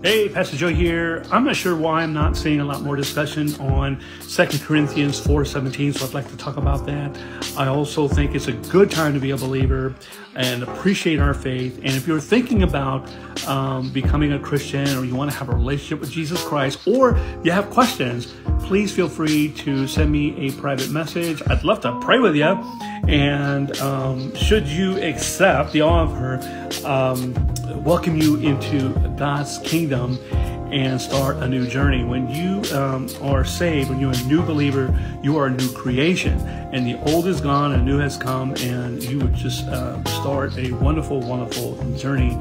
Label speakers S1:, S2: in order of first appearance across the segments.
S1: Hey, Pastor Joe here. I'm not sure why I'm not seeing a lot more discussion on 2 Corinthians 4:17, so I'd like to talk about that. I also think it's a good time to be a believer and appreciate our faith. And if you're thinking about becoming a Christian, or you want to have a relationship with Jesus Christ, or you have questions, please feel free to send me a private message. I'd love to pray with you. And should you accept the offer, welcome you into God's kingdom and start a new journey. When you are saved, when you're a new believer, you are a new creation, and the old is gone and new has come, and you would just start a wonderful, wonderful journey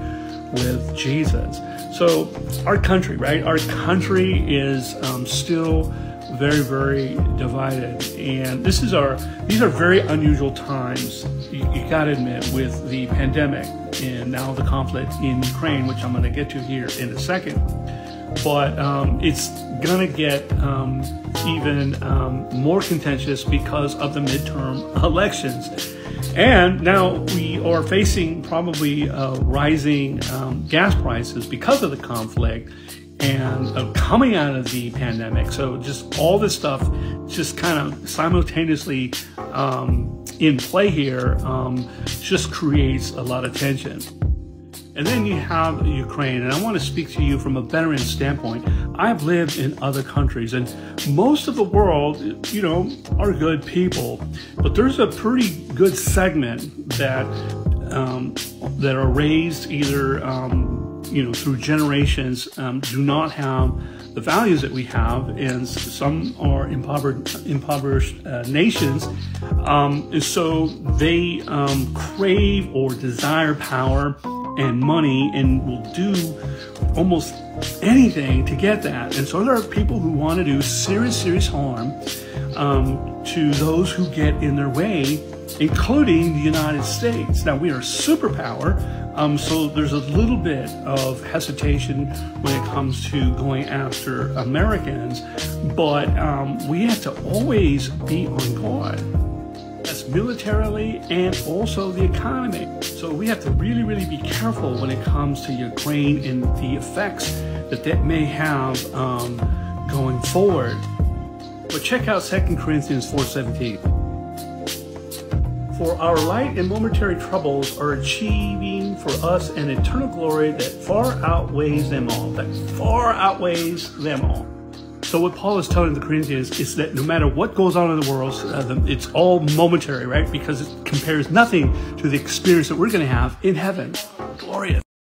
S1: with Jesus. So our country, right? Our country is still very, very divided, and these are very unusual times. You got to admit, with the pandemic and now the conflict in Ukraine, which I'm going to get to here in a second. But it's going to get even more contentious because of the midterm elections. And now we are facing probably rising gas prices because of the conflict and coming out of the pandemic. So just all this stuff just kind of simultaneously in play here just creates a lot of tension. And then you have Ukraine, and I want to speak to you from a veteran standpoint. I've lived in other countries, and most of the world, you know, are good people, but there's a pretty good segment that that are raised either you know, through generations, do not have the values that we have, and some are impoverished nations, and so they crave or desire power and money, and will do almost anything to get that. And so there are people who want to do serious harm to those who get in their way, including the United States. Now, we are a superpower, so there's a little bit of hesitation when it comes to going after Americans, but we have to always be on guard. That's militarily and also the economy. So we have to really be careful when it comes to Ukraine and the effects that may have going forward. But check out 2 Corinthians 4:17. For our light and momentary troubles are achieving for us an eternal glory that far outweighs them all. That far outweighs them all. So what Paul is telling the Corinthians is that no matter what goes on in the world, it's all momentary, right? Because it compares nothing to the experience that we're going to have in heaven. Glorious.